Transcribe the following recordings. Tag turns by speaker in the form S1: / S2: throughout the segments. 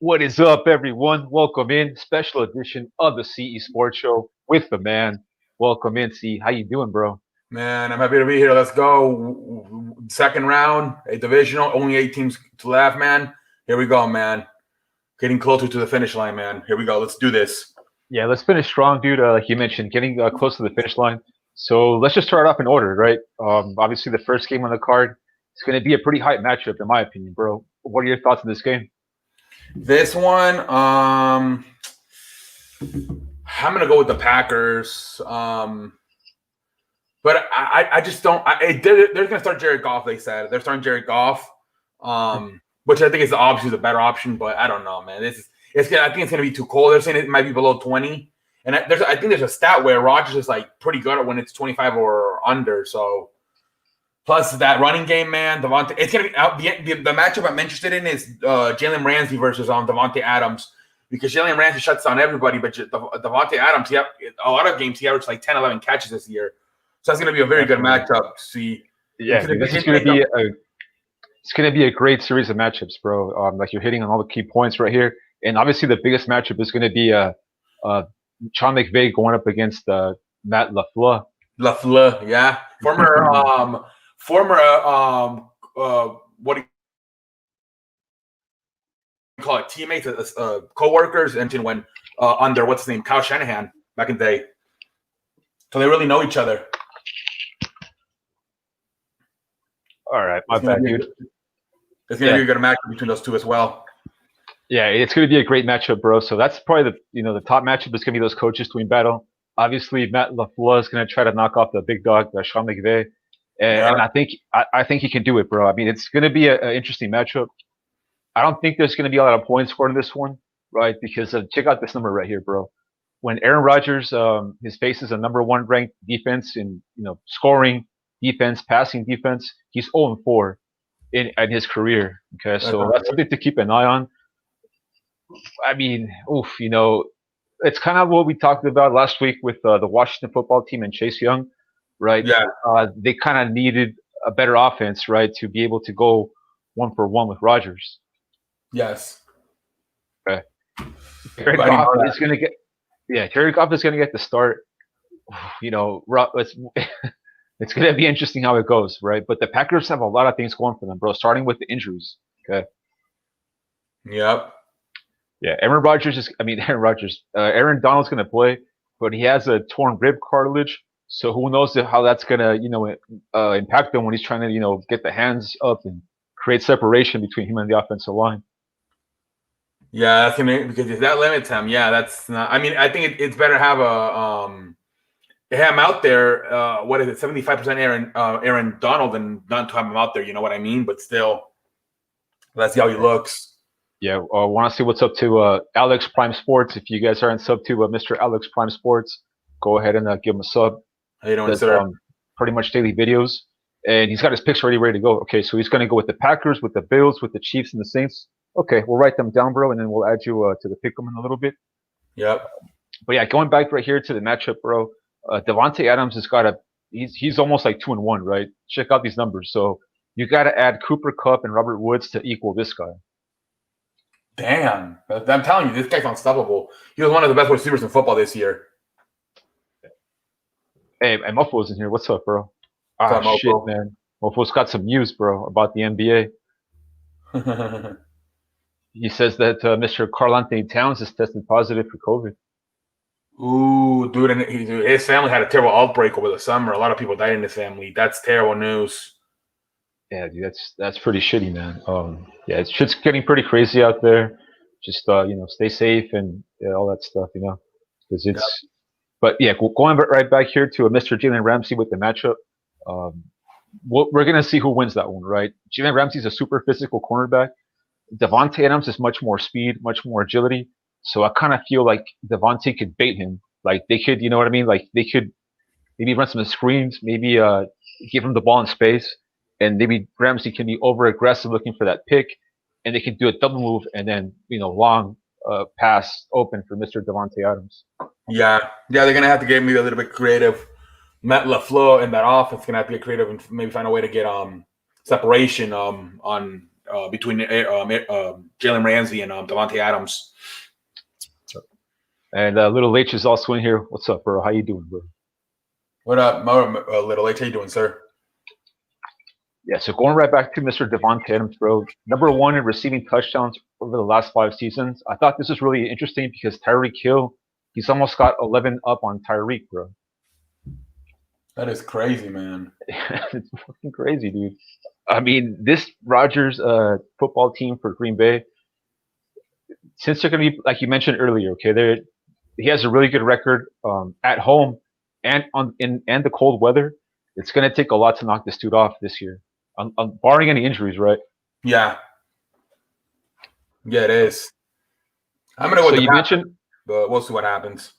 S1: What is up, everyone? Welcome in, special edition of the CE Sports Show with the man. Welcome in, C. How you doing, bro?
S2: Man, I'm happy to be here. Let's go. Second round, a divisional, only 8 teams to left, man. Here we go, man. Getting closer to the finish line, man. Here we go. Let's do this.
S1: Yeah, let's finish strong, dude. Like you mentioned, getting close to the finish line. So let's just start off in order, right? Obviously, the first game on the card is going to be a pretty hype matchup, in my opinion, bro. What are your thoughts on this game?
S2: This one, I'm gonna go with the Packers. But I just don't. They're gonna start Jared Goff. They said they're starting Jared Goff, which I think is obviously the better option. But I don't know, man. I think it's gonna be too cold. They're saying it might be below 20, and I think there's a stat where Rodgers is like pretty good at when it's 25 or under. So plus that running game, man. Devonte, it's gonna be the matchup I'm interested in is Jalen Ramsey versus Devonte Adams. Because Jalen Ramsey shuts down everybody, but Devonte Adams, a lot of games he averaged like 10, 11 catches this year. So that's going to be a very good matchup. See,
S1: yeah, this is going to be it's going to be a great series of matchups, bro. Like you're hitting on all the key points right here, and obviously the biggest matchup is going to be Sean McVay going up against Matt LaFleur.
S2: LaFleur, yeah, former what do you call it? Teammates, co-workers, and when under what's his name, Kyle Shanahan back in the day. So they really know each other.
S1: All right, my bad, dude.
S2: It's going to be a good matchup between those two as well.
S1: Yeah, it's going to be a great matchup, bro. So that's probably the top matchup is going to be those coaches doing battle. Obviously, Matt LaFleur is going to try to knock off the big dog, Sean McVay, and I think he can do it, bro. I mean, it's going to be an interesting matchup. I don't think there's going to be a lot of points scored in this one, right? Because check out this number right here, bro. When Aaron Rodgers, his faces a number one ranked defense in scoring defense, passing defense, he's 0-4 in his career. Okay, so that's something to keep an eye on. I mean, it's kind of what we talked about last week with the Washington football team and Chase Young, right?
S2: Yeah.
S1: They kind of needed a better offense, right, to be able to go 1-for-1 with Rodgers.
S2: Yes.
S1: Okay. Jared Goff is going to get. Yeah, Jared Goff is going to get the start. It's going to be interesting how it goes, right? But the Packers have a lot of things going for them, bro. Starting with the injuries. Okay.
S2: Yep.
S1: Yeah, Aaron Donald's going to play, but he has a torn rib cartilage. So who knows how that's going to, impact him when he's trying to, get the hands up and create separation between him and the offensive line.
S2: Yeah, that's gonna because if that limits him, that's not. I mean, I think it's better to have him out there. What is it, 75% Aaron Donald, and not to have him out there. You know what I mean? But still, let's see how he looks.
S1: Yeah, I want to see what's up to Alex Prime Sports. If you guys aren't sub to Mr. Alex Prime Sports, go ahead and give him a sub.
S2: How you doing, sir?
S1: Pretty much daily videos, and he's got his picks already ready to go. Okay, so he's going to go with the Packers, with the Bills, with the Chiefs, and the Saints. Okay, we'll write them down, bro, and then we'll add you to the pick 'em in a little bit.
S2: Yep.
S1: But yeah, going back right here to the matchup, bro. Devonte Adams has got he's almost like 2-1, right? Check out these numbers. So you got to add Cooper Kupp and Robert Woods to equal this guy.
S2: Damn, I'm telling you, this guy's unstoppable. He was one of the best receivers in football this year.
S1: Hey, and Moffo's in here. What's up, bro? Shit, man. Moffo's got some news, bro, about the NBA. He says that Mr. Karl Anthony Towns has tested positive for COVID.
S2: Ooh, dude, and his family had a terrible outbreak over the summer. A lot of people died in his family. That's terrible news.
S1: Yeah, dude, that's pretty shitty, man. Yeah, shit's getting pretty crazy out there. Just stay safe and all that stuff, because it's. Yep. But yeah, going right back here to Mr. Jalen Ramsey with the matchup. We're gonna see who wins that one, right? Jalen Ramsey's a super physical cornerback. Devonte Adams is much more speed, much more agility. So I kind of feel like Devonte could bait him. Like they could, you know what I mean? Like they could maybe run some screens, maybe give him the ball in space, and maybe Ramsey can be over aggressive looking for that pick, and they can do a double move and then long pass open for Mr. Devonte Adams.
S2: Yeah, they're gonna have to get maybe a little bit creative. Matt LaFleur in that offense gonna have to get creative and maybe find a way to get separation on between Jalen Ramsey and Devonte Adams.
S1: And Little H is also in here. What's up, bro? How you doing, bro?
S2: What up, Little H? How you doing, sir?
S1: Yeah, so going right back to Mr. Devonte Adams, bro. Number 1 in receiving touchdowns over the last 5 seasons. I thought this was really interesting because Tyreek Hill, he's almost got 11 up on Tyreek, bro.
S2: That is crazy, man.
S1: It's fucking crazy, dude. I mean, this Rodgers football team for Green Bay, since they're going to be, like you mentioned earlier, okay, he has a really good record at home and and the cold weather. It's going to take a lot to knock this dude off this year, barring any injuries, right?
S2: Yeah. Yeah, it is. I'm going to go with
S1: you mentioned,
S2: but we'll see what happens.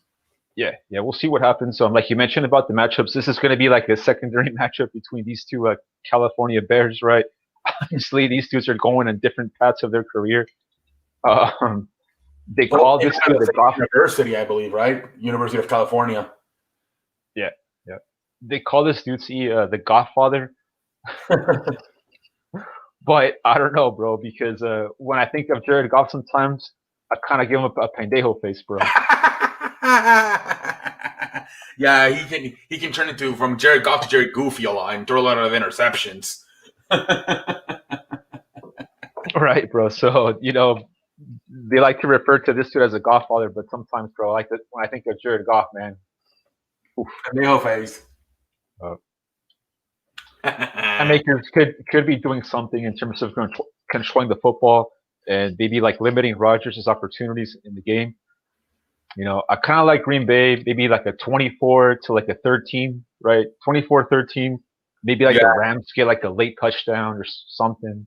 S1: Yeah, we'll see what happens. Like you mentioned about the matchups, this is going to be like a secondary matchup between these two California Bears, right? Obviously, these dudes are going in different paths of their career. They call this dude the
S2: University, I believe, right? University of California.
S1: Yeah. They call this dude the Godfather. But I don't know, bro, because when I think of Jared Goff sometimes, I kind of give him a pendejo face, bro.
S2: Yeah, he can turn into from Jared Goff to Jared Goofy a lot and throw a lot of interceptions.
S1: Right, bro. So, they like to refer to this dude as a Godfather, but sometimes, bro, when I think of Jared Goff, man.
S2: Pendejo face.
S1: Makers could be doing something in terms of controlling the football and maybe like limiting Rodgers' opportunities in the game. I kind of like Green Bay, maybe like a 24 to like a 13, right? 24-13, maybe like the Rams get like a late touchdown or something.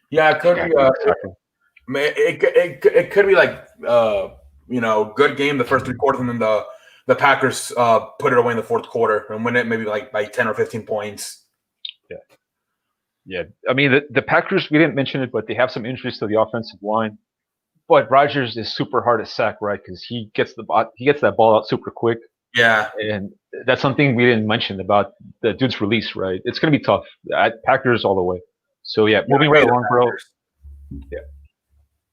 S2: Yeah, it could be. It could be like good game the first 3 quarters, and then the Packers put it away in the 4th quarter and win it maybe like by 10 or 15 points.
S1: Yeah. I mean, the Packers, we didn't mention it, but they have some injuries to the offensive line. But Rodgers is super hard to sack, right? Because he gets that ball out super quick.
S2: Yeah,
S1: and that's something we didn't mention about the dude's release, right? It's gonna be tough. Packers all the way. So moving right along, bro. Yeah,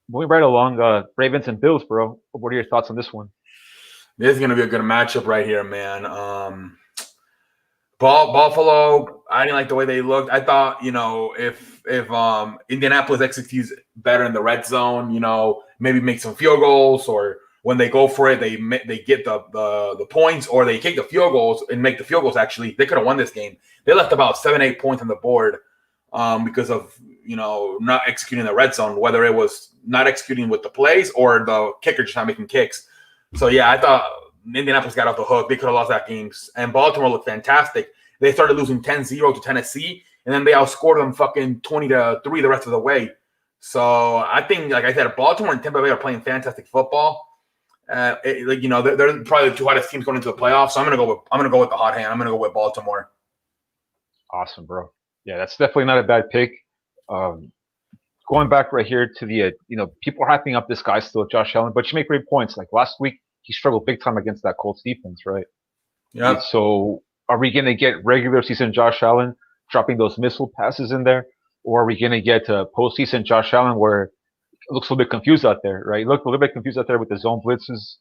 S1: moving right along. Ravens and Bills, bro. What are your thoughts on this one?
S2: This is gonna be a good matchup right here, man. Buffalo, I didn't like the way they looked. I thought, if Indianapolis executes better in the red zone, maybe make some field goals, or when they go for it, they get the points, or they kick the field goals and make the field goals. Actually, they could have won this game. They left about 7-8 points on the board because of not executing the red zone, whether it was not executing with the plays or the kicker just not making kicks. So yeah, I thought Indianapolis got off the hook. They could have lost that game. And Baltimore looked fantastic. They started losing 10-0 to Tennessee, and then they outscored them fucking 20-3 the rest of the way. So I think, like I said, Baltimore and Tampa Bay are playing fantastic football. They're probably the 2 hottest teams going into the playoffs. So I'm gonna go with the hot hand. I'm gonna go with Baltimore.
S1: Awesome, bro. Yeah, that's definitely not a bad pick. Going back right here to the people are hyping up this guy still, Josh Allen, but you make great points. Like last week, he struggled big time against that Colts defense, right?
S2: Yeah.
S1: So are we going to get regular season Josh Allen dropping those missile passes in there? Or are we going to get postseason Josh Allen where it looks a little bit confused out there, right? He looked a little bit confused out there with the zone blitzes.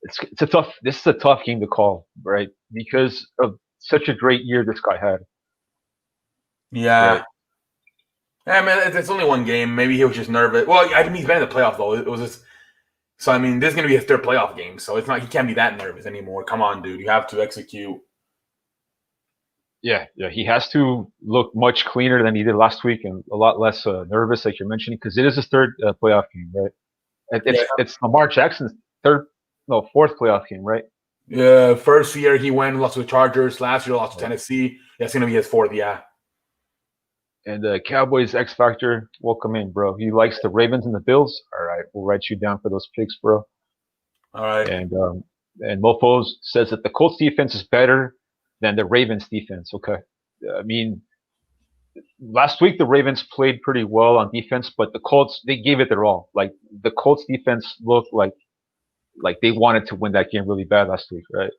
S1: This is a tough game to call, right? Because of such a great year this guy had.
S2: Yeah.
S1: Right?
S2: Yeah, man, it's only one game. Maybe he was just nervous. Well, I mean, he's been in the playoffs, though. It was just... So, I mean, this is going to be his 3rd playoff game, so it's not, he can't be that nervous anymore. Come on, dude. You have to execute.
S1: Yeah. He has to look much cleaner than he did last week and a lot less nervous, like you're mentioning, because it is his 3rd playoff game, right? It's Lamar Jackson's 4th playoff game, right?
S2: Yeah, first year he went, lost to the Chargers. Last year, lost to Tennessee. That's going to be his 4th, yeah.
S1: And the Cowboys X Factor, welcome in, bro. He likes the Ravens and the Bills. All right, we'll write you down for those picks, bro.
S2: All right.
S1: And Mofos says that the Colts defense is better than the Ravens defense. Okay. I mean, last week the Ravens played pretty well on defense, but the Colts, they gave it their all. Like the Colts defense looked like they wanted to win that game really bad last week, right?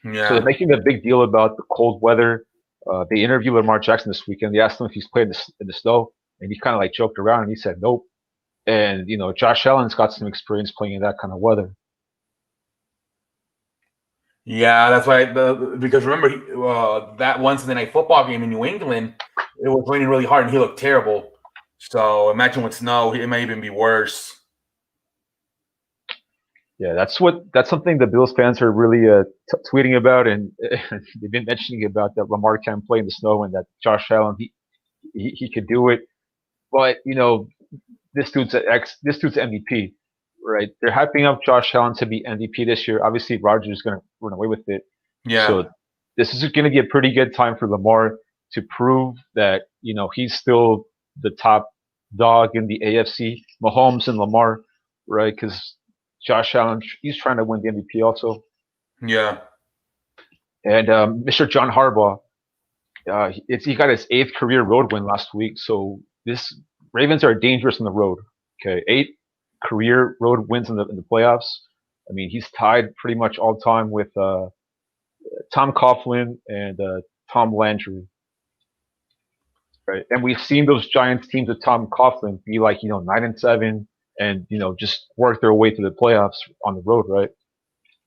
S2: Yeah.
S1: So they're making a big deal about the cold weather. They interviewed Lamar Jackson this weekend. They asked him if he's played in the snow, and he kind of like joked around and he said nope. And Josh Allen's got some experience playing in that kind of weather.
S2: Yeah, that's why. Because remember that one Sunday Night Football game in New England, it was raining really hard and he looked terrible. So imagine with snow, it may even be worse.
S1: Yeah, that's something the Bills fans are really tweeting about, and they've been mentioning about that Lamar can't play in the snow and that Josh Allen he could do it. But this dude's MVP, right? They're hyping up Josh Allen to be MVP this year. Obviously, Rodgers is going to run away with it.
S2: Yeah.
S1: So this is going to be a pretty good time for Lamar to prove that he's still the top dog in the AFC. Mahomes and Lamar, right? Because Josh Allen, he's trying to win the MVP also.
S2: Yeah.
S1: And Mr. John Harbaugh, he got his 8th career road win last week. So this Ravens are dangerous on the road. Okay, 8 career road wins in the playoffs. I mean, he's tied pretty much all time with Tom Coughlin and Tom Landry. Right, and we've seen those Giants teams with Tom Coughlin be like 9-7, and just work their way to the playoffs on the road, right?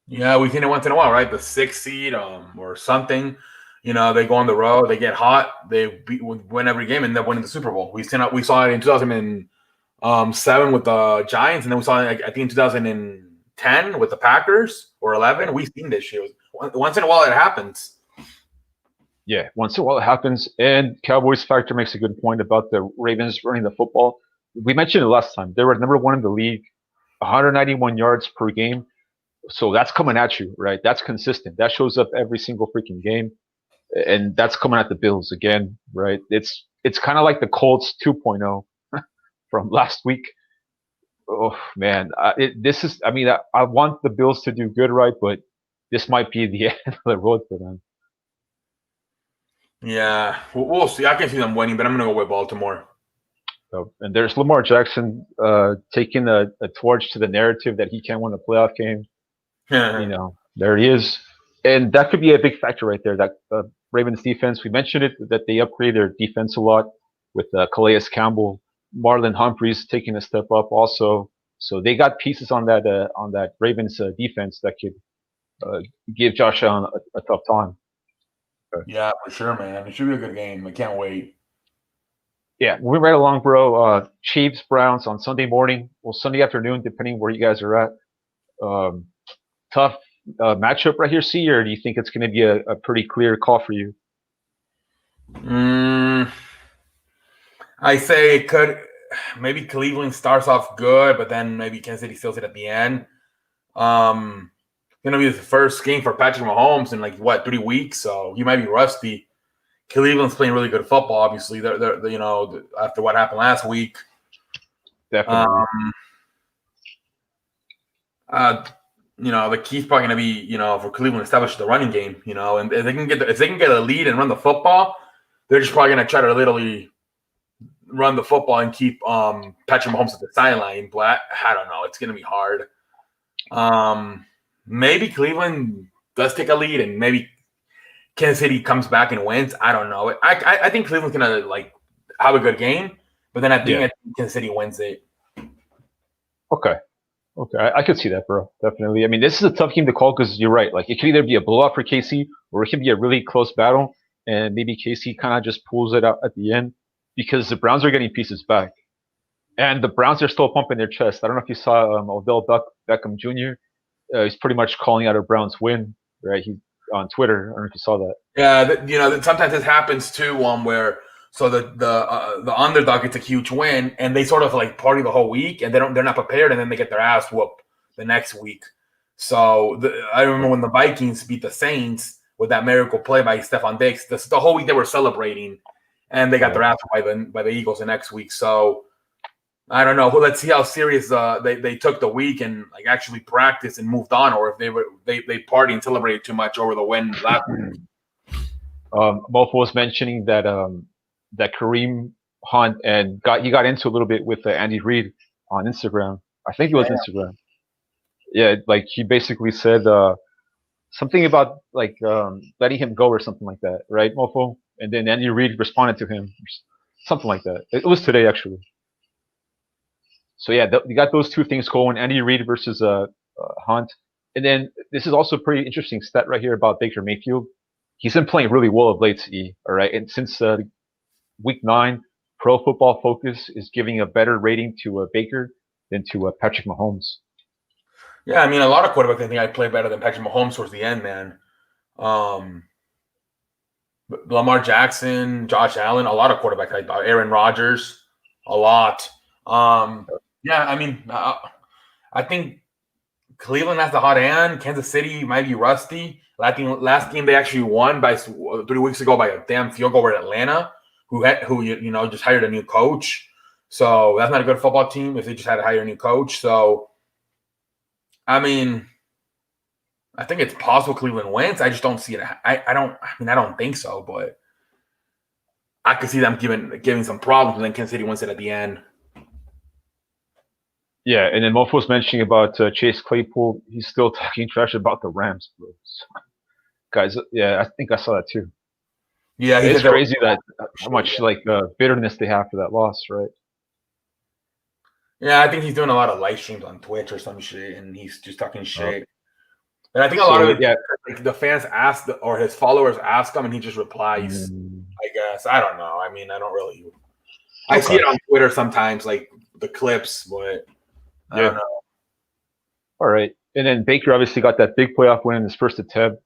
S2: Yeah, we've seen it once in a while, right? The 6th seed or something. They go on the road, they get hot, they win every game, and end up winning the Super Bowl. We saw it in 2007 with the Giants, and then we saw it, I think, in 2010 with the Packers, or 11. We've seen this shit. Once in a while, it happens.
S1: Yeah, once in a while it happens. And Cowboys Factor makes a good point about the Ravens running the football. We mentioned it last time. They were number 1 in the league, 191 yards per game. So that's coming at you, right? That's consistent. That shows up every single freaking game. And that's coming at the Bills again, right? It's kind of like the Colts 2.0 from last week. Oh, man. I want the Bills to do good, right? But this might be the end of the road for them.
S2: Yeah, we'll see. I can see them winning, but I'm going to go with Baltimore.
S1: And there's Lamar Jackson taking a torch to the narrative that he can't win a playoff game. There he is. And that could be a big factor right there. That Ravens defense, we mentioned it, that they upgrade their defense a lot with Calais Campbell, Marlon Humphreys taking a step up also. So they got pieces on that Ravens defense that could give Josh Allen a tough time.
S2: Yeah, for sure, man. It should be a good game. I can't wait.
S1: Yeah, moving right along, bro. Chiefs, Browns on Sunday morning, Sunday afternoon, depending where you guys are at. Tough matchup right here, C, or do you think it's going to be a pretty clear call for you?
S2: I say it could. Maybe Cleveland starts off good, but then maybe Kansas City steals it at the end. Going to be the first game for Patrick Mahomes in 3 weeks, so he might be rusty. Cleveland's playing really good football. Obviously, they're after what happened last week.
S1: Definitely.
S2: The key's probably going to be for Cleveland establish the running game. And if they can get a lead and run the football, they're just probably going to try to literally run the football and keep Patrick Mahomes at the sideline. But I don't know. It's going to be hard. Maybe Cleveland does take a lead, and maybe Kansas City comes back and wins. I don't know. I think Cleveland's gonna have a good game, but then I think Kansas City wins it.
S1: Okay, I could see that, bro. Definitely. I mean, this is a tough game to call because you're right. It could either be a blowout for KC, or it could be a really close battle, and maybe KC kind of just pulls it out at the end because the Browns are getting pieces back, and the Browns are still pumping their chest. I don't know if you saw Odell Beckham Jr. He's pretty much calling out a Browns win, right? He's on Twitter. I don't know if you saw that.
S2: Yeah, sometimes this happens too, where the underdog gets a huge win, and they sort of party the whole week, and they're not prepared, and then they get their ass whooped the next week. So I remember when the Vikings beat the Saints with that miracle play by Stephon Diggs. The whole week they were celebrating, and they got their ass whooped by the Eagles the next week. So I don't know. Well, let's see how serious they took the week and actually practiced and moved on, or if they party and celebrated too much over the win last week.
S1: Mofo was mentioning that that Kareem Hunt he got into a little bit with Andy Reid on Instagram. I think it was Instagram. Yeah, he basically said something about letting him go or something like that, right, Mofo? And then Andy Reid responded to him, something like that. It was today actually. So yeah, you got those two things going: Andy Reid versus Hunt. And then this is also a pretty interesting stat right here about Baker Mayfield. He's been playing really well of late, all right. And since week 9, Pro Football Focus is giving a better rating to Baker than to Patrick Mahomes.
S2: Yeah, I mean, a lot of quarterbacks I think I play better than Patrick Mahomes towards the end, man. Lamar Jackson, Josh Allen, a lot of quarterbacks I thought. Aaron Rodgers, a lot. Yeah, I mean, I think Cleveland has the hot hand. Kansas City might be rusty. Last game they actually won by 3 weeks ago by a damn field goal over Atlanta, who just hired a new coach. So that's not a good football team if they just had to hire a new coach. So, I mean, I think it's possible Cleveland wins. I just don't see it. I don't think so, but I could see them giving some problems, and then Kansas City wins it at the end.
S1: Yeah, and then Mofo was mentioning about Chase Claypool. He's still talking trash about the Rams, bro. Guys, yeah, I think I saw that too.
S2: Yeah,
S1: it's crazy that how much bitterness they have for that loss, right?
S2: Yeah, I think he's doing a lot of live streams on Twitch or some shit, and he's just talking shit. And I think a lot of it, like the fans ask or his followers ask him, and he just replies. I guess I don't know. I mean, I don't really. I see it on Twitter sometimes, like the clips, but I don't know.
S1: All right, and then Baker obviously got that big playoff win in his first attempt.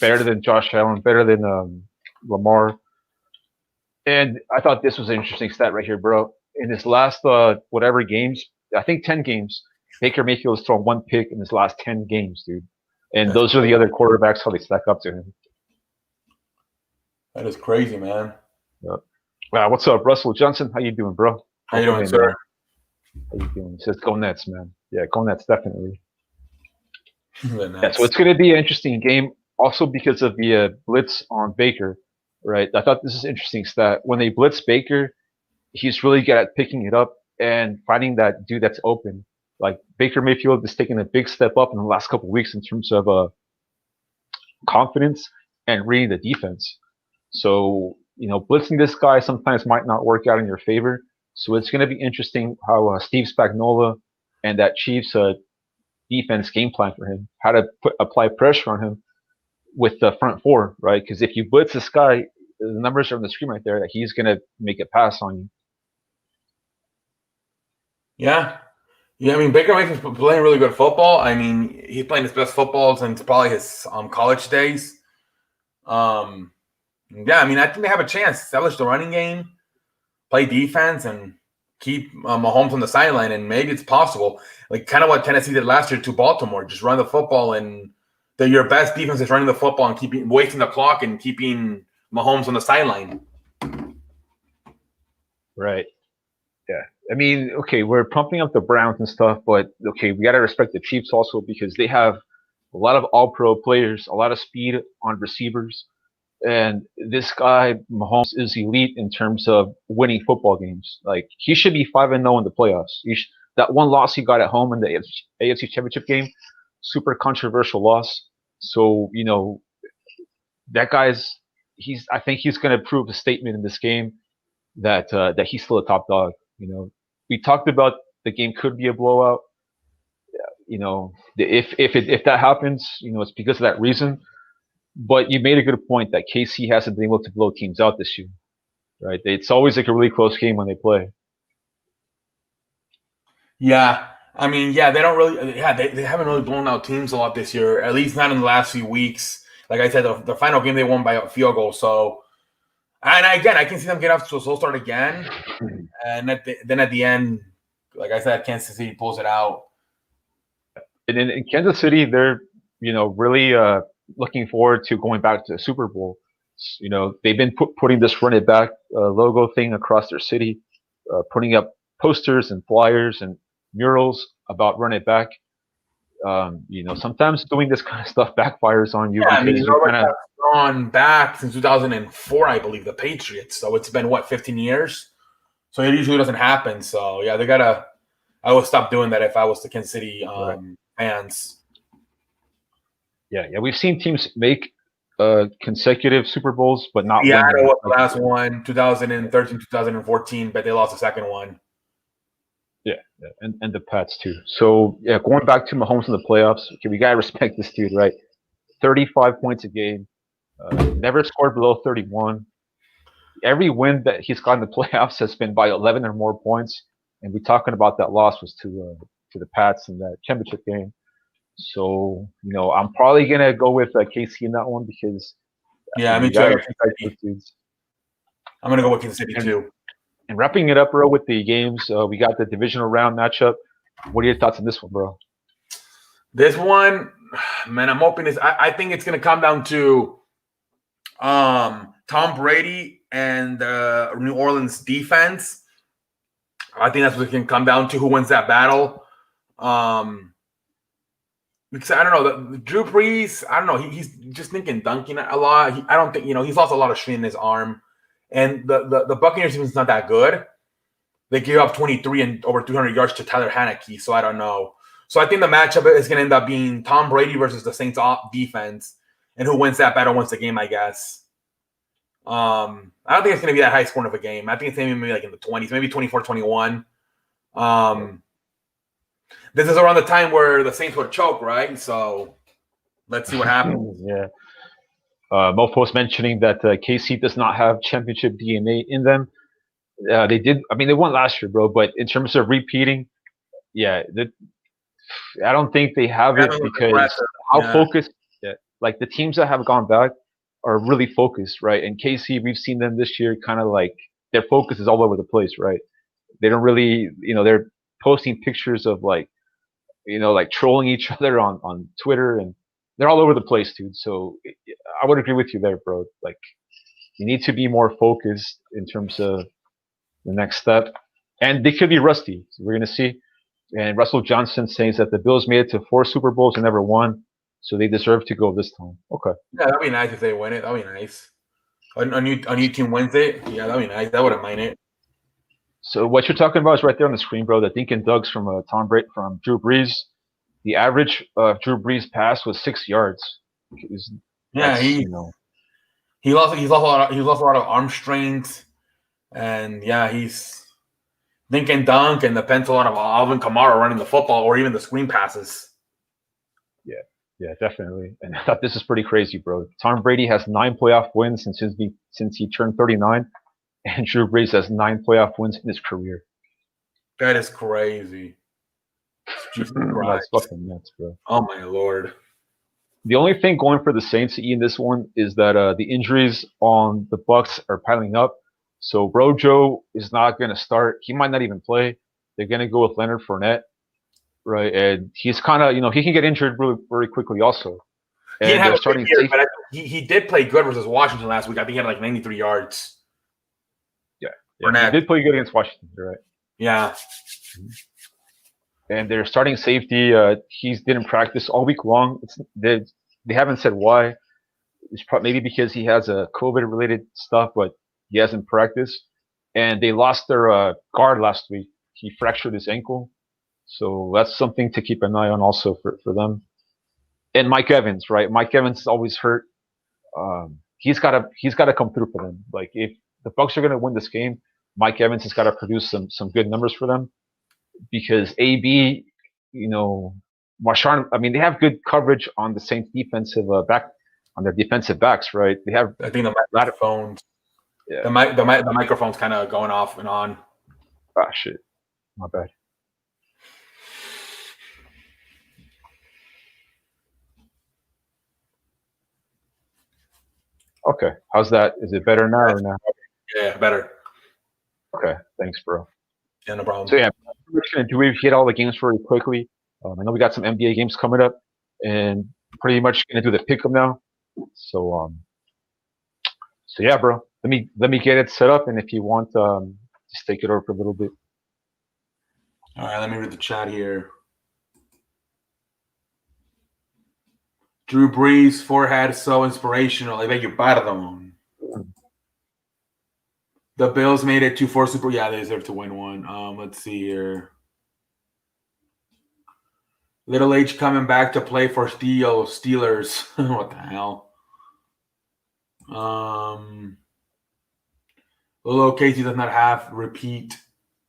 S1: Better than Josh Allen, better than Lamar. And I thought this was an interesting stat right here, bro. In his last whatever games, I think 10 games, Baker Mayfield has thrown 1 pick in his last 10 games, dude. And those are the other quarterbacks, how they stack up to him.
S2: That is crazy, man.
S1: Yep. Wow, what's up, Russell Johnson? How you doing, bro?
S2: How you doing, sir?
S1: How you doing? He says, go Nets, man. Yeah, go Nets, definitely.
S2: Yeah,
S1: so it's going to be an interesting game, also because of the blitz on Baker, right? I thought this is an interesting stat. When they blitz Baker, he's really good at picking it up and finding that dude that's open. Like Baker Mayfield is taking a big step up in the last couple of weeks in terms of confidence and reading the defense. So, blitzing this guy sometimes might not work out in your favor. So it's going to be interesting how Steve Spagnuolo and that Chiefs defense game plan for him, how to apply pressure on him with the front four, right? Because if you blitz this guy, the numbers are on the screen right there that he's going to make a pass on you.
S2: Yeah. I mean, Baker Mayfield's playing really good football. I mean, he's playing his best football since probably his college days. Yeah, I mean, I think they have a chance to establish the running game, play defense, and keep Mahomes on the sideline, and maybe it's possible. Like kind of what Tennessee did last year to Baltimore. Just run the football, and your best defense is running the football and wasting the clock and keeping Mahomes on the sideline.
S1: Right. Yeah. I mean, okay, we're pumping up the Browns and stuff, but okay, we got to respect the Chiefs also because they have a lot of all-pro players, a lot of speed on receivers. And this guy, Mahomes, is elite in terms of winning football games. Like, he should be 5-0 in the playoffs. That one loss he got at home in the AFC Championship game, super controversial loss. So, that guy's, I think he's going to prove a statement in this game that he's still a top dog. We talked about the game could be a blowout. If that happens, it's because of that reason. But you made a good point that KC hasn't been able to blow teams out this year, right? It's always like a really close game when they play.
S2: Yeah, I mean, they don't really. Yeah, they haven't really blown out teams a lot this year. At least not in the last few weeks. Like I said, the final game they won by a field goal. So, and again, I can see them get off to a slow start again, and then at the end, like I said, Kansas City pulls it out.
S1: And in Kansas City, they're really looking forward to going back to the Super Bowl. They've been putting this run it back logo thing across their city, putting up posters and flyers and murals about run it back. Sometimes doing this kind of stuff backfires on you.
S2: Yeah, I mean, nobody's gone back since 2004, I believe, the Patriots. So it's been 15 years. So it usually doesn't happen. So yeah, I would stop doing that if I was the Kansas City fans.
S1: Yeah, we've seen teams make consecutive Super Bowls, but not win
S2: Seattle
S1: them.
S2: was the last one, 2013, 2014, but they lost the second one.
S1: Yeah, and the Pats too. So yeah, going back to Mahomes in the playoffs, okay, we gotta respect this dude, right? 35 points a game, never scored below 31. Every win that he's got in the playoffs has been by 11 or more points, and we're talking about that loss was to the Pats in that championship game. So I'm probably gonna go with KC in that one because
S2: Yeah, me
S1: you
S2: too. I
S1: gotta
S2: got
S1: respect
S2: Kansas
S1: those
S2: City.
S1: dudes.
S2: I'm gonna go with Kansas City
S1: And,
S2: too.
S1: and wrapping it up, bro, with the games, we got the divisional round matchup. What are your thoughts on this one, bro?
S2: This one, man, I'm hoping I think it's gonna come down to Tom Brady and New Orleans defense. I think that's what it can come down to, who wins that battle. Because I don't know, the Drew Brees, I don't know, he's just thinking dunking a lot. I don't think, he's lost a lot of strain in his arm. And the Buccaneers team is not that good. They gave up 23 and over 300 yards to Tyler Haneke, so I don't know. So I think the matchup is going to end up being Tom Brady versus the Saints defense, and who wins that battle wins the game, I guess. I don't think it's going to be that high scoring of a game. I think it's going to be maybe like in the 20s, maybe 24-21. This is around the time where the Saints would choke, right? So let's see what happens.
S1: Yeah. Mofo's mentioning that KC does not have championship DNA in them. They did. I mean, they won last year, bro. But in terms of repeating, yeah, I don't think they have it because how focused. Yeah, like the teams that have gone back are really focused, right? And KC, we've seen them this year, kind of like their focus is all over the place, right? They don't really, they're posting pictures of like trolling each other on Twitter, and they're all over the place, dude. So I would agree with you there, bro. Like you need to be more focused in terms of the next step, and they could be rusty. So we're gonna see. And Russell Johnson says that the Bills made it to 4 Super Bowls and never won, so they deserve to go this time. Okay.
S2: Yeah, that'd be nice if they win it. That'd be nice. A new team wins it. Yeah, that'd be nice. I wouldn't mind it.
S1: So what you're talking about is right there on the screen, bro. The Dink and Dugs from Tom Brady from Drew Brees. The average Drew Brees pass was 6 yards.
S2: Yeah, he lost a lot of arm strength, and yeah, he's dink and dunk and depends a lot of Alvin Kamara running the football or even the screen passes.
S1: Yeah, definitely. And I thought this is pretty crazy, bro. Tom Brady has 9 playoff wins since he turned 39, and Drew Brees has 9 playoff wins in his career.
S2: That is crazy.
S1: Jesus Christ. That's fucking nuts, bro.
S2: Oh my lord.
S1: The only thing going for the Saints in this one is that the injuries on the Bucs are piling up. So Rojo is not going to start. He might not even play. They're going to go with Leonard Fournette, right? And he's kind of, he can get injured really very quickly also. And they're starting
S2: year, but he did play good versus Washington last week. I think he had like 93 yards.
S1: Yeah, he did play good against Washington, right?
S2: Yeah.
S1: And their starting safety, he didn't practice all week long. They haven't said why. It's probably maybe because he has a COVID-related stuff, but he hasn't practiced. And they lost their guard last week. He fractured his ankle. So that's something to keep an eye on also for them. And Mike Evans, right? Mike Evans is always hurt. He's got to come through for them. Like if the Bucs are going to win this game, Mike Evans has got to produce some good numbers for them. Because AB, Marshawn, I mean, they have good coverage on the Saints defensive back, on their defensive backs, right? They have.
S2: I think the microphones. Yeah. The microphone's kind of going off and on.
S1: Ah, shit. My bad. Okay. How's that? Is it better now or not?
S2: Yeah, better.
S1: Okay. Thanks, bro.
S2: Yeah, no problem.
S1: So, yeah, we're just going to hit all the games really quickly. I know we got some NBA games coming up, and pretty much going to do the pick 'em now. So yeah, bro. Let me get it set up, and if you want, just take it over for a little bit.
S2: All right, let me read the chat here. Drew Brees' forehead so inspirational. I bet you pardon. The Bills made it to 4 Super. Yeah, they deserve to win one. Let's see here. Little H coming back to play for Steelers. What the hell? Although Casey does not have repeat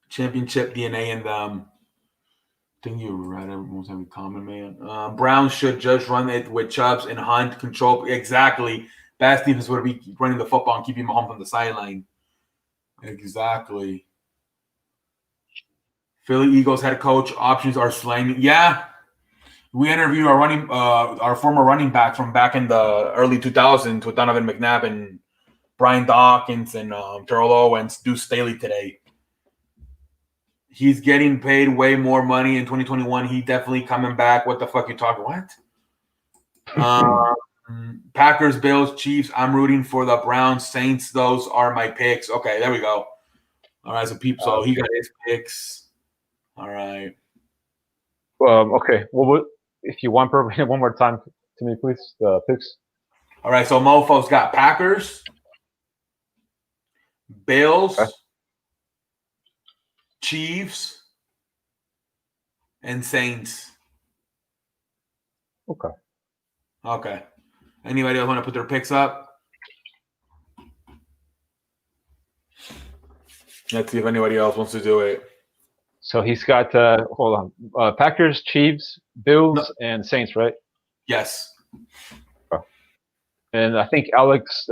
S2: championship DNA in them. I think you're right. Everyone's having common, man. Browns should just run it with Chubbs and Hunt control. Exactly. Best defense would be running the football and keeping Mahomes on the sideline. Exactly. Philly Eagles head coach options are slain. Yeah. We interviewed our former running back from back in the early 2000s with Donovan McNabb and Brian Dawkins and Terrell Owens, Deuce Staley today. He's getting paid way more money in 2021. He definitely coming back. What the fuck you talking? What? Packers, Bills, Chiefs. I'm rooting for the Browns, Saints. Those are my picks. Okay, there we go. All right, so people. So he got his picks. All right.
S1: Okay. Well, if you want, one more time to me, please. The picks.
S2: All right. So Mofo's got Packers, Bills, Chiefs, and Saints.
S1: Okay.
S2: Okay. Anybody else want to put their picks up? Let's see if anybody else wants to do it.
S1: So he's got hold on, Packers, Chiefs, Bills, and Saints, right?
S2: Yes.
S1: Oh. And I think Alex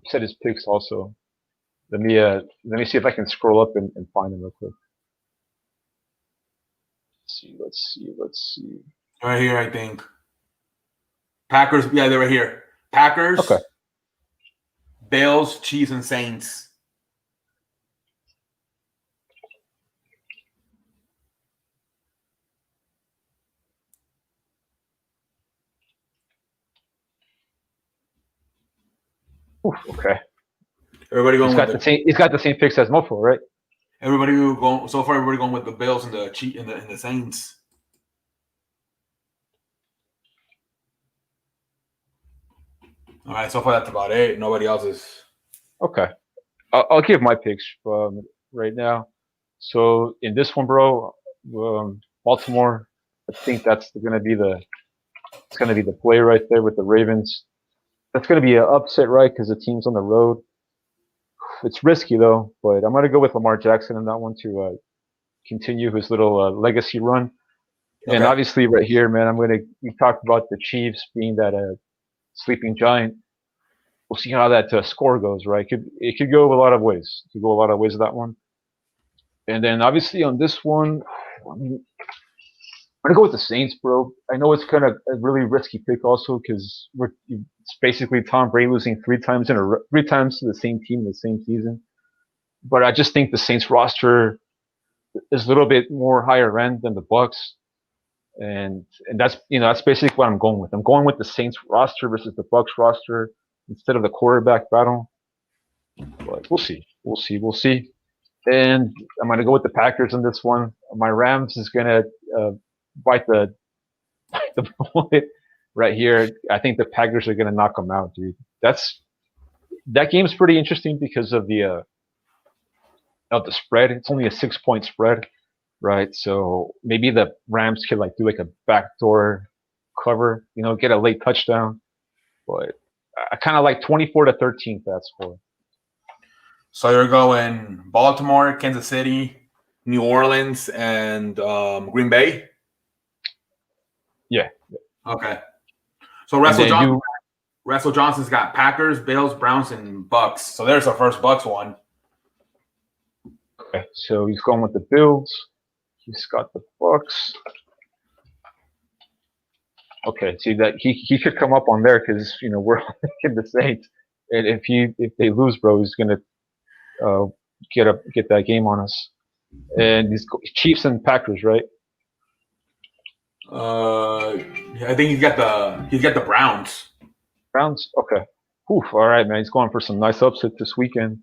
S1: said his picks also. Let me see if I can scroll up and find them real quick. Let's see.
S2: Right here, I think. Packers, yeah, they were here. Packers,
S1: okay.
S2: Bills, Chiefs, and Saints.
S1: Oof, okay.
S2: Everybody going
S1: he's got the same picks as Mofo, right?
S2: Everybody going so far. Everybody going with the Bills and the Chiefs and the Saints. All right, so far that's about it. Nobody else is.
S1: Okay, I'll give my picks right now. So in this one, bro, Baltimore. I think that's gonna be the play right there with the Ravens. That's gonna be an upset, right? Because the team's on the road. It's risky though, but I'm gonna go with Lamar Jackson in that one to continue his little legacy run. Okay. And obviously, right here, man, we talked about the Chiefs being that sleeping giant. We'll see how that score goes, right? It could go a lot of ways. It could go a lot of ways with that one. And then obviously on this one, I'm gonna go with the Saints, bro. I know it's kind of a really risky pick also because it's basically Tom Brady losing three times to the same team in the same season. But I just think the Saints roster is a little bit more higher end than the Bucks. And that's basically what I'm going with. I'm going with the Saints roster versus the Bucks roster instead of the quarterback battle. But we'll see. And I'm gonna go with the Packers in this one. My Rams is gonna bite the bullet right here. I think the Packers are gonna knock them out, dude. That game's pretty interesting because of the spread. It's only a 6-point spread. Right, so maybe the Rams could do a backdoor cover, get a late touchdown. But I kind of like 24-13 for that score.
S2: So you're going Baltimore, Kansas City, New Orleans, and Green Bay?
S1: Yeah.
S2: Okay. So Russell Johnson's got Packers, Bills, Browns, and Bucks. So there's our first Bucks one.
S1: Okay, so he's going with the Bills. He's got the Bucks. Okay, see that he could come up on there because we're in the Saints, and if they lose, bro, he's gonna get that game on us. And these Chiefs and Packers, right?
S2: I think he's got the Browns.
S1: Browns, okay. Oof, all right, man. He's going for some nice upset this weekend.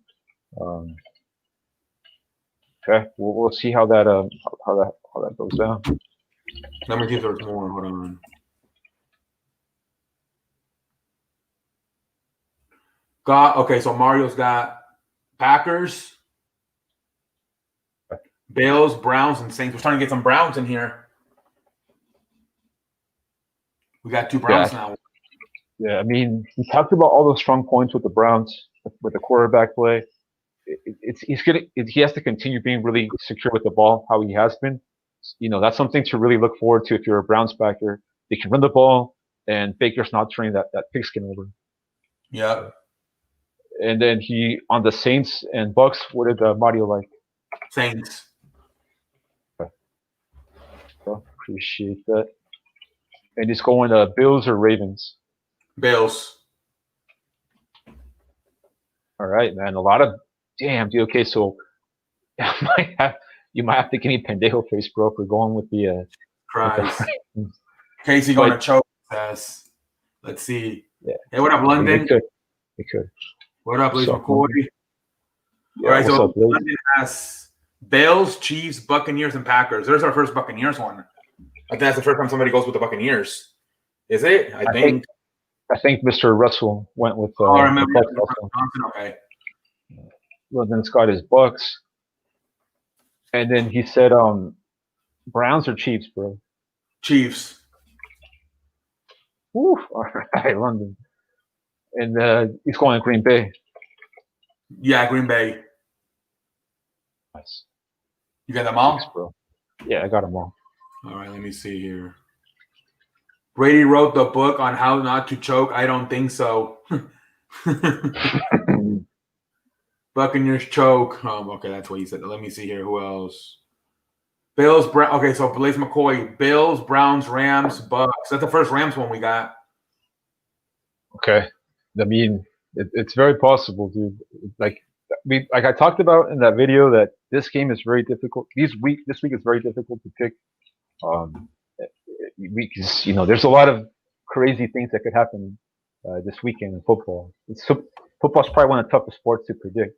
S1: Okay, we'll see how that goes down.
S2: Let me see if there's more. Hold on. So Mario's got Packers, Bills, Browns, and Saints. We're starting to get some Browns in here. We got two Browns now.
S1: Yeah, I mean, we talked about all those strong points with the Browns, with the quarterback play. He has to continue being really secure with the ball, how he has been. That's something to really look forward to if you're a Browns backer. They can run the ball, and Baker's not turning that pigskin over.
S2: Yeah.
S1: And then he on the Saints and Bucks. What did Mario like?
S2: Saints.
S1: Well, appreciate that. And he's going Bills or Ravens.
S2: Bills.
S1: All right, man. A lot of damn, dude. Okay, so you might have to give me pendejo face, bro, for going with the.
S2: Christ. Casey going to choke us. Let's see.
S1: Yeah.
S2: Hey, what up, London?
S1: They could.
S2: What up, Luis McCoy?
S1: Yeah,
S2: all right, so
S1: up,
S2: London has Bills, Chiefs, Buccaneers, and Packers. There's our first Buccaneers one. I think that's the first time somebody goes with the Buccaneers. Is it? I think
S1: Mr. Russell went with.
S2: I remember. Okay.
S1: Well, then it's got his Bucks, and then he said, Browns or Chiefs, bro.
S2: Chiefs.
S1: Woo! All right, London, and he's going to Green Bay.
S2: Yeah, Green Bay.
S1: Nice.
S2: You got them all?
S1: Thanks, bro. Yeah, I got them all.
S2: All right, let me see here. Brady wrote the book on how not to choke. I don't think so. Buccaneers choke. Okay, that's what he said. Let me see here. Who else? Bills, Brown. Okay, so Blaise McCoy. Bills, Browns, Rams, Bucks. That's the first Rams one we got.
S1: Okay. I mean, it's very possible, dude. Like I talked about in that video that this game is very difficult. This week is very difficult to pick. Because there's a lot of crazy things that could happen this weekend in football. Football's probably one of the toughest sports to predict.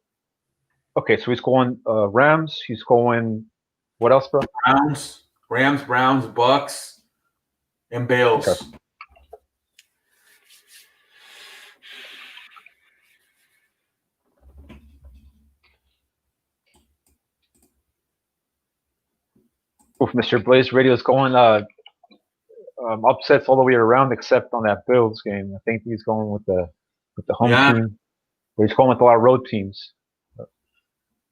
S1: Okay, so he's going Rams. He's going what else, bro?
S2: Rams, Browns, Bucks, and Bills. Okay.
S1: Oof, Mr. Blaze Radio is going upsets all the way around except on that Bills game. I think he's going with the home team. But he's going with a lot of road teams.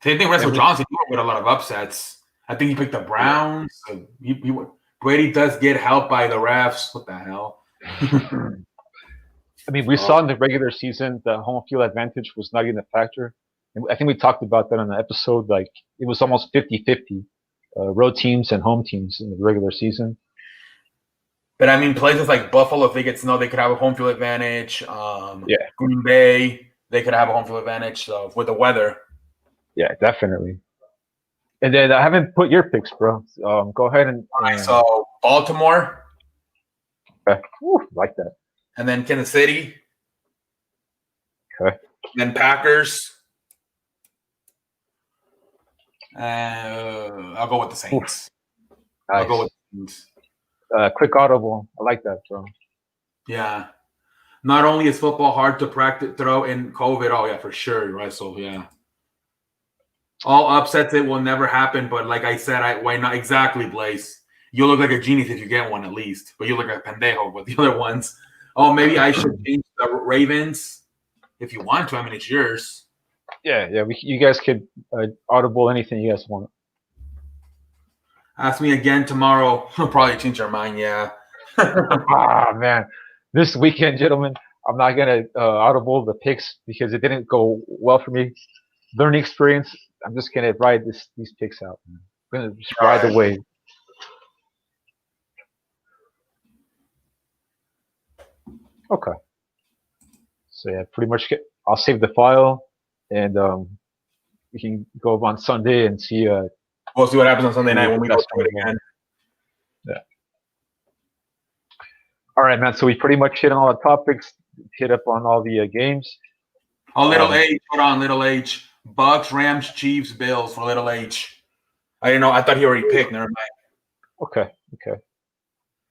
S2: Same thing Russell Johnson with a lot of upsets. I think he picked the Browns. Yeah. Brady does get help by the refs. What the hell?
S1: I mean, we saw in the regular season the home field advantage was not even a factor. And I think we talked about that on the episode. Like, it was almost 50-50, road teams and home teams in the regular season.
S2: But, I mean, places like Buffalo, if they get snow, they could have a home field advantage. Green Bay, they could have a home field advantage with the weather.
S1: Yeah, definitely. And then I haven't put your picks, bro. Go ahead and.
S2: All right, so Baltimore.
S1: Okay. Ooh, like that.
S2: And then Kansas City.
S1: Okay.
S2: Then Packers. I'll go with the Saints.
S1: Nice.
S2: I'll go with the Saints.
S1: Quick audible. I like that, bro.
S2: Yeah. Not only is football hard to practice throw in COVID. Oh, yeah, for sure. Right. So, yeah. All upsets, it will never happen. But like I said, why not? Exactly, Blaze. You look like a genius if you get one at least. But you look like a pendejo with the other ones. Oh, maybe I should change the Ravens if you want to. I mean, it's yours.
S1: Yeah. You guys could audible anything you guys want.
S2: Ask me again tomorrow. I'll probably change our mind, yeah.
S1: Man. This weekend, gentlemen, I'm not going to audible the picks because it didn't go well for me. Learning experience. I'm just going to ride these picks out. Man. I'm going to just ride the wave. Okay. So, yeah, pretty much I'll save the file and we can go up on Sunday and see.
S2: We'll see what happens on Sunday night when we go through it again.
S1: Yeah. All right, man. So we pretty much hit on all the topics, hit up on all the games.
S2: Oh, little H. Hold on, little H. Bucks, Rams, Chiefs, Bills for little H. I didn't know. I thought he already picked. Never mind.
S1: Okay.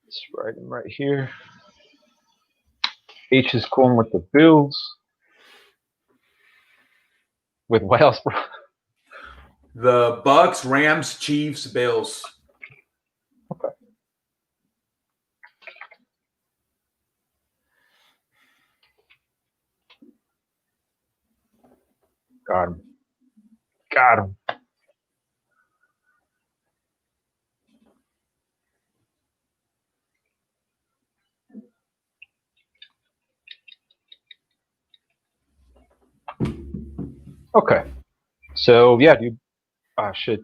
S1: Let's write him right here. H is going with the Bills. With what else, bro?
S2: The Bucks, Rams, Chiefs, Bills.
S1: Okay. Okay. So yeah, dude. Ah, shit,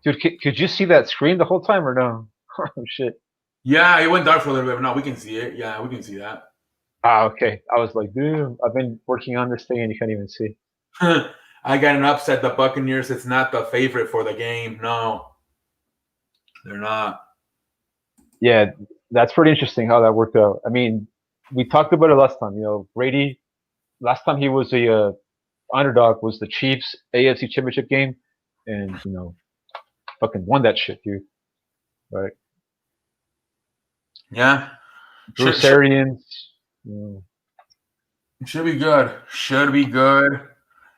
S1: dude. Could you see that screen the whole time or no? Oh shit.
S2: Yeah, it went dark for a little bit, but now we can see it. Yeah, we can see that.
S1: Ah, okay. I was like, dude, I've been working on this thing and you can't even see.
S2: I got an upset. The Buccaneers. It's not the favorite for the game. No, they're not.
S1: Yeah, that's pretty interesting how that worked out. I mean, we talked about it last time. Brady. Last time he was a underdog was the Chiefs AFC Championship game, and fucking won that shit, dude. Right?
S2: Yeah, should,
S1: Bruce
S2: should
S1: Arians. You know,
S2: should be good. Should be good.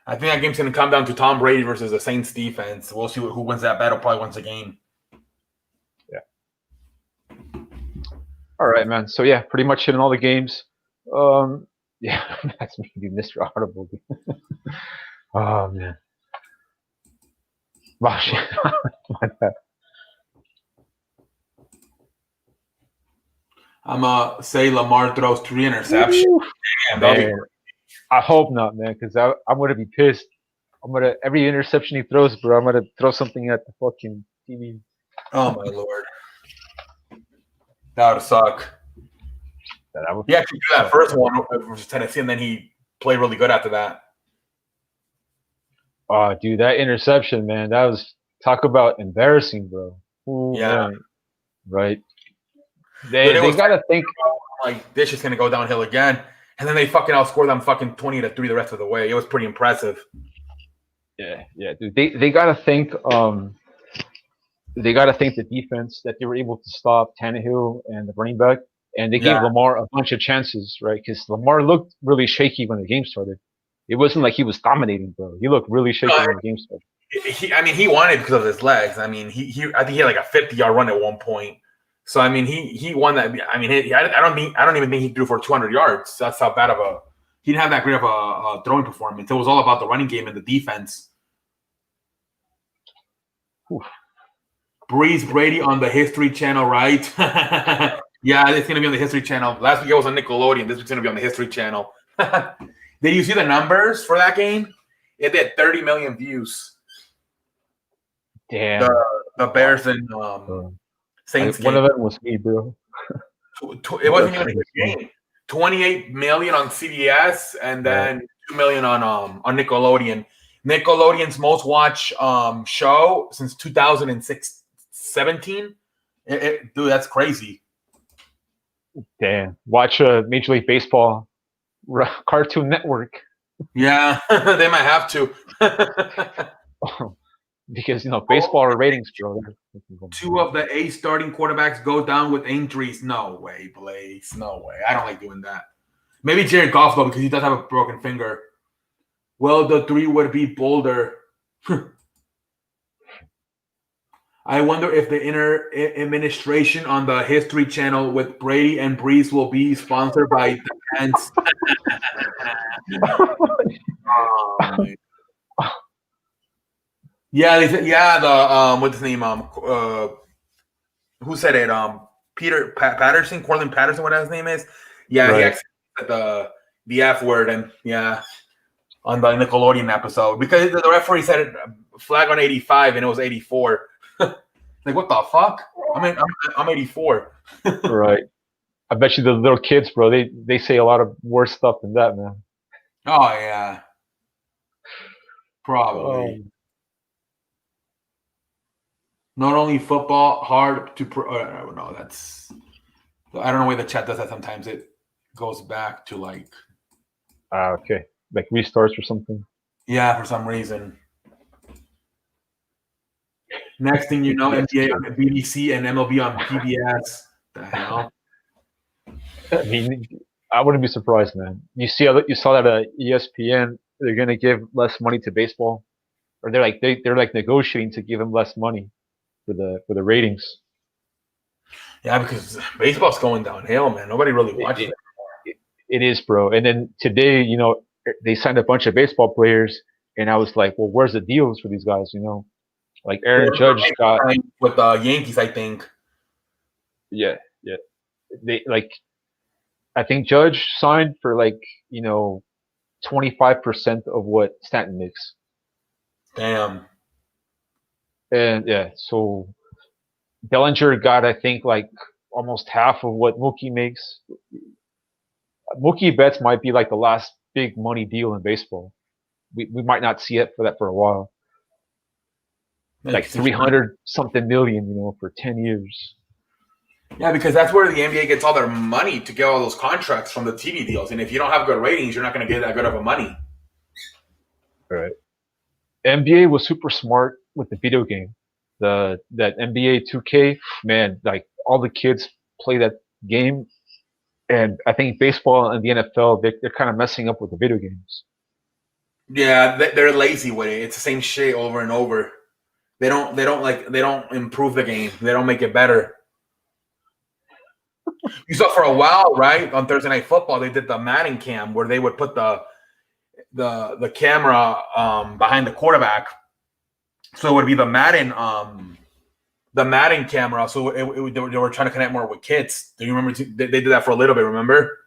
S2: I think that game's gonna come down to Tom Brady versus the Saints defense. We'll see who wins that battle. Probably wins the game.
S1: yeah. All right, man. So yeah, pretty much hitting all the games. Yeah, that's me, dude, Mr. Audible. Dude. Oh man. Wow, shit. My bad.
S2: I'm gonna say Lamar throws 3 interceptions.
S1: Woo,
S2: Damn, that'll be
S1: man. I hope not, man, because I'm gonna be pissed. I'm gonna every interception he throws, bro. I'm gonna throw something at the fucking TV.
S2: oh my lord. That would suck.
S1: That would
S2: He actually threw that first one versus Tennessee, and then he played really good after that.
S1: Oh, dude, that interception, man, that was talk about embarrassing, bro. Ooh,
S2: Yeah.
S1: man. Right.
S2: But
S1: They
S2: it
S1: they
S2: was
S1: gotta think.
S2: like this is gonna go downhill again. And then they fucking outscored them fucking 20-3 the rest of the way. It was pretty impressive.
S1: Yeah, dude. They gotta think. They gotta think the defense that they were able to stop Tannehill and the running back, and they gave
S2: Yeah.
S1: Lamar a bunch of chances, right? Because Lamar looked really shaky when the game started. It wasn't like he was dominating, bro. He looked really shaky when the game started.
S2: He won it because of his legs. I mean, I think he had like a 50-yard run at one point. So I mean, he won that. I mean, I don't even think he threw for 200 yards. That's how bad of a he didn't have that great of a throwing performance. It was all about the running game and the defense.
S1: Oof.
S2: Breeze Brady on the History Channel, right? Yeah, it's gonna be on the History Channel. Last week it was on Nickelodeon. This week's gonna be on the History Channel. Did you see the numbers for that game? It did 30 million views.
S1: Damn.
S2: The Bears and Saints
S1: One
S2: game.
S1: of them was me, bro.
S2: It wasn't even a good game. 28 million on CBS and then 2 million on Nickelodeon. Nickelodeon's most watched show since 2006, 17. Dude, that's crazy.
S1: Damn. Watch Major League Baseball Cartoon Network.
S2: Yeah, they might have to.
S1: Because baseball ratings, bro.
S2: 2 of the 8 starting quarterbacks go down with injuries. No way, Blaze. No way. I don't like doing that. Maybe Jared Goff though, because he does have a broken finger. Well, the 3 would be Boulder. I wonder if the inner administration on the History Channel with Brady and Breeze will be sponsored by the Pants. Yeah, they said, yeah. The what's his name? Who said it? Peter Patterson, Cortland Patterson, whatever his name is. Yeah, he actually said the F word, and yeah, on the Nickelodeon episode because the referee said it, flag on 85 and it was 84. Like what the fuck? I'm 84.
S1: Right. I bet you the little kids, bro. They say a lot of worse stuff than that, man.
S2: Oh yeah, probably. Not only football, hard to. No, that's. I don't know why the chat does that. Sometimes it goes back to like.
S1: Okay, like restarts or something.
S2: Yeah, for some reason. Next thing you know, NBA on BBC and MLB on PBS. The hell.
S1: I mean, I wouldn't be surprised, man. You saw that ESPN, they're gonna give less money to baseball, or they're like negotiating to give them less money for the ratings.
S2: Yeah, because baseball's going downhill, man. Nobody really watches
S1: it. It is, bro. And then today, they signed a bunch of baseball players, and I was like, well, where's the deals for these guys? Like Aaron Judge got
S2: with the Yankees, I think.
S1: Yeah. They I think Judge signed for 25% of what Stanton makes.
S2: Damn.
S1: And yeah, so Bellinger got, I think, like almost half of what Mookie makes. Mookie Betts might be like the last big money deal in baseball. We might not see it for a while. Like 300 something million, for 10 years.
S2: Yeah, because that's where the NBA gets all their money to get all those contracts from the TV deals. And if you don't have good ratings, you're not going to get that good of a money.
S1: Right. NBA was super smart with the video game. That NBA 2K, man, like all the kids play that game. And I think baseball and the NFL, they're kind of messing up with the video games.
S2: Yeah, they're lazy with it. It's the same shit over and over. They don't improve the game. They don't make it better. You saw for a while, right? On Thursday Night Football, they did the Madden cam where they would put the camera behind the quarterback, so it would be the Madden camera. So they were trying to connect more with kids. Do you remember? They did that for a little bit. Remember?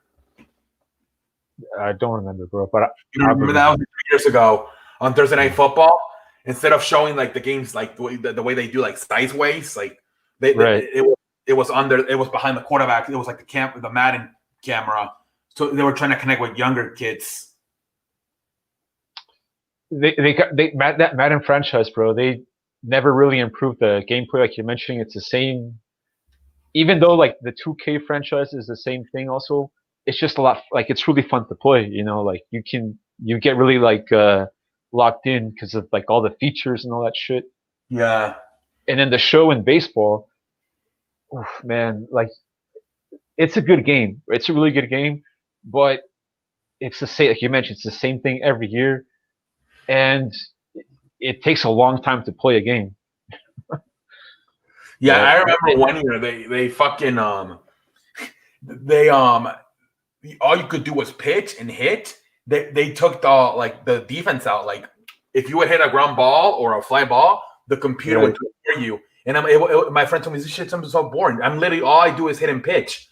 S1: I don't remember, bro. But
S2: you remember that was 3 years ago on Thursday Night Football. Instead of showing like the games like the way they do like sideways, like it was behind the quarterback. It was like the Madden camera. So they were trying to connect with younger kids.
S1: That Madden franchise, bro. They never really improved the gameplay, like you're mentioning. It's the same, even though like the 2K franchise is the same thing. Also, it's just a lot. Like it's really fun to play. Like you get really like locked in because of like all the features and all that shit.
S2: Yeah.
S1: And then the show in baseball, man, like it's a good game. It's a really good game, but it's the same. Like you mentioned, it's the same thing every year, and it takes a long time to play a game.
S2: Yeah, I remember one year they fucking all you could do was pitch and hit. They took the defense out. Like if you would hit a ground ball or a fly ball, the computer would do it for you. And my friend told me this shit's so boring. I'm literally all I do is hit and pitch.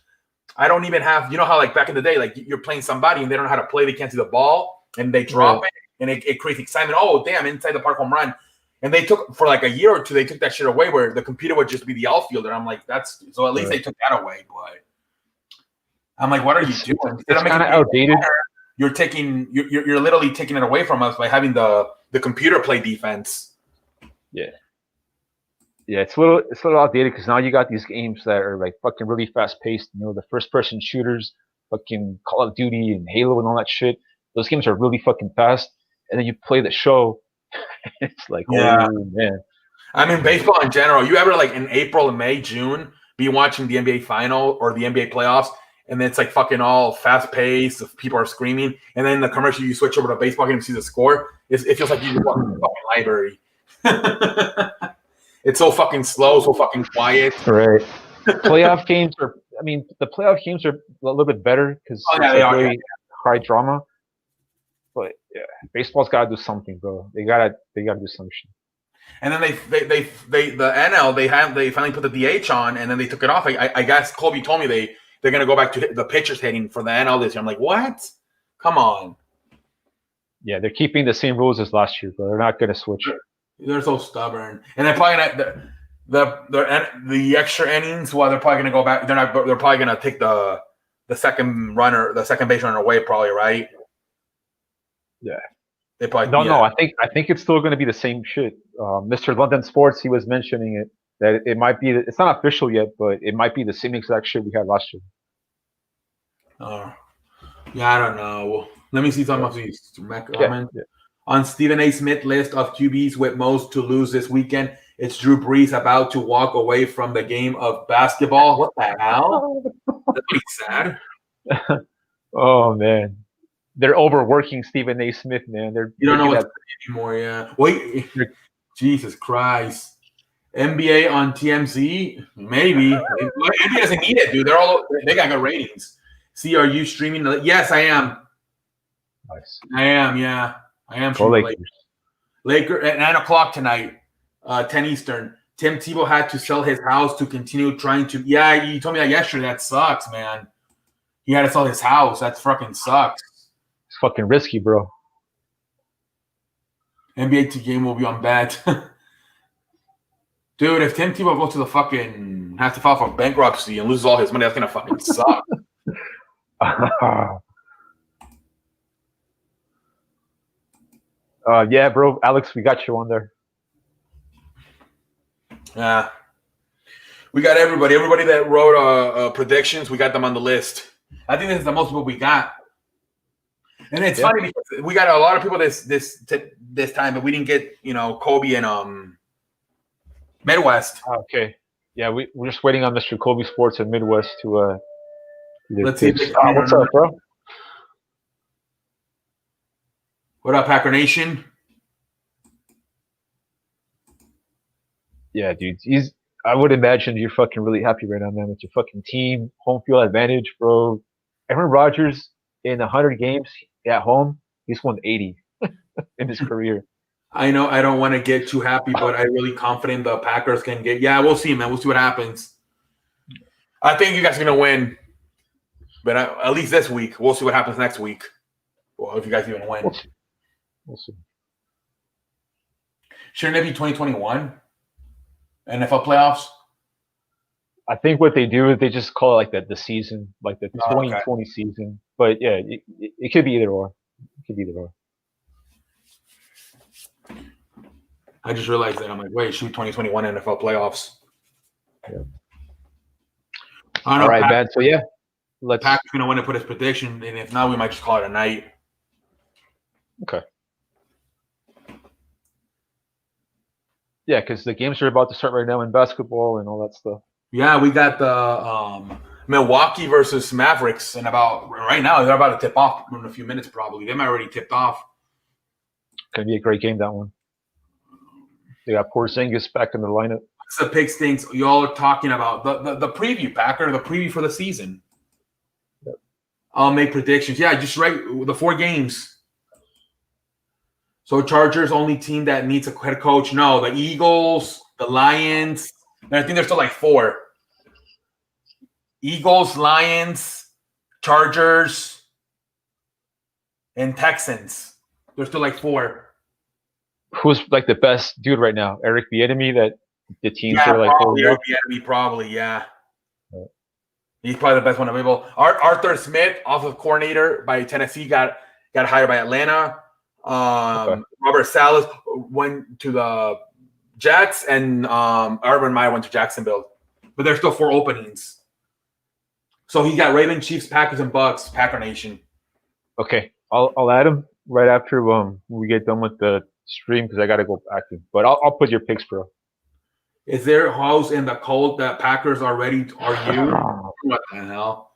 S2: I don't even have, how like back in the day, like you're playing somebody and they don't know how to play, they can't see the ball and they drop it and it creates excitement. Oh damn, inside the park home run. And they took for like a year or two, they took that shit away where the computer would just be the outfielder. I'm like, so at least they took that away. But I'm like, what are you doing?
S1: It's kind of outdated.
S2: You're literally taking it away from us by having the computer play defense.
S1: Yeah. Yeah, it's a little outdated because now you got these games that are like fucking really fast paced. The first person shooters, fucking Call of Duty and Halo and all that shit. Those games are really fucking fast. And then you play the show, it's like, oh man.
S2: I mean, baseball in general. You ever like in April and May, June, be watching the NBA final or the NBA playoffs, and then it's like fucking all fast paced. People are screaming, and then the commercial you switch over to a baseball game and see the score. It feels like you're walking in the fucking library. It's so fucking slow, so fucking quiet.
S1: Right. Playoff games are. I mean, the playoff games are a little bit better because it's really high drama. But yeah, baseball's got to do something, bro. They gotta do some shit.
S2: And then the NL they finally put the DH on, and then they took it off. I guess Colby told me they're gonna go back to the pitchers hitting for the NL this year. I'm like, what? Come on.
S1: Yeah, they're keeping the same rules as last year, bro. They're not gonna switch.
S2: They're so stubborn, and they're probably gonna the extra innings. Well, they're probably gonna go back. They're probably gonna take the second base runner away, probably, right?
S1: Yeah,
S2: they probably
S1: don't know. I think it's still gonna be the same shit. Mr. London Sports, he was mentioning it that it might be. It's not official yet, but it might be the same exact shit we had last year.
S2: Yeah, I don't know. Let me see some of these comments. Yeah. On Stephen A. Smith list of QBs with most to lose this weekend, it's Drew Brees about to walk away from the game of basketball. What the hell? That's pretty sad.
S1: Oh man, they're overworking Stephen A. Smith, man.
S2: You don't know what's anymore. Yeah. Wait, Jesus Christ. NBA on TMZ? Maybe. NBA doesn't need it, dude. They got good ratings. See, are you streaming? Yes, I am.
S1: Nice.
S2: I am. Yeah. I am streaming Lakers at 9:00 tonight, 10 Eastern. Tim Tebow had to sell his house to continue trying to. Yeah, you told me that yesterday. That sucks, man. He had to sell his house. That fucking sucks.
S1: It's fucking risky, bro.
S2: NBA game will be on bet. Dude, if Tim Tebow goes to the fucking has to file for bankruptcy and loses all his money, that's gonna fucking suck.
S1: Yeah, bro, Alex, we got you on there.
S2: Yeah, we got everybody. Everybody that wrote predictions, we got them on the list. I think this is the most people we got, and it's funny because we got a lot of people this time, but we didn't get Kobe and Midwest.
S1: Okay, yeah, we're just waiting on Mr. Kobe Sports and Midwest to.
S2: Let's see.
S1: What's up, bro?
S2: What up, Packer Nation?
S1: Yeah, dude. I would imagine you're fucking really happy right now, man, with your fucking team, home field advantage, bro. Aaron Rodgers in 100 games at home, he's won 80 in his career.
S2: I know I don't want to get too happy, but I'm really confident the Packers can get. Yeah, we'll see, man. We'll see what happens. I think you guys are gonna win, but at least this week. We'll see what happens next week. Well, if you guys even win,
S1: we'll see.
S2: Shouldn't it be 2021 NFL playoffs?
S1: I think what they do is they just call it like the season, like the 2020 season. But yeah, it could be either or. It could be either or.
S2: I just realized that. I'm like, wait, shoot, 2021 NFL playoffs.
S1: Yeah.
S2: All
S1: right, man. So yeah,
S2: Pack's gonna win and put his prediction, and if not, we might just call it a night.
S1: Okay. Yeah, because the games are about to start right now in basketball and all that stuff.
S2: Yeah, we got the Milwaukee versus Mavericks, and right now they're about to tip off in a few minutes. Probably they might already tipped off.
S1: Gonna be a great game, that one. They got Porzingis back in the lineup.
S2: What's the big things y'all are talking about? The preview, Packer, the preview for the season.
S1: Yep.
S2: I'll make predictions. Yeah, just right. The 4 games. So Chargers only team that needs a head coach. No, the Eagles, the Lions. And I think there's still like 4. Eagles, Lions, Chargers, and Texans. There's still like 4.
S1: Who's like the best dude right now? Eric Bieniemy, that the teams are like.
S2: Probably Eric Bieniemy, probably, yeah. Right. He's probably the best one available. Arthur Smith, offensive coordinator by Tennessee, got hired by Atlanta. Robert Salas went to the Jets, and Urban Meyer went to Jacksonville. But there's still 4 openings. So he got Ravens, Chiefs, Packers, and Bucks. Packer Nation.
S1: Okay, I'll add him right after we get done with the stream because I got to go active. But I'll put your picks, bro.
S2: Is there house in the cold that Packers are ready? Are you? What the hell?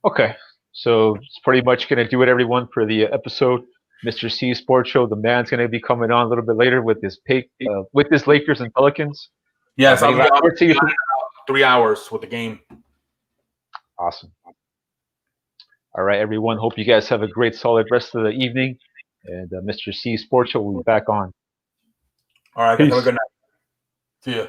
S1: Okay, so it's pretty much going to do it, everyone, for the episode. Mr. C Sports Show, the man's going to be coming on a little bit later with his pick, with his Lakers and Pelicans.
S2: Yes, I'll be on 3 hours with the game.
S1: Awesome. All right, everyone. Hope you guys have a great, solid rest of the evening. And Mr. C Sports Show will be back on.
S2: All right, guys, have a good night. See ya.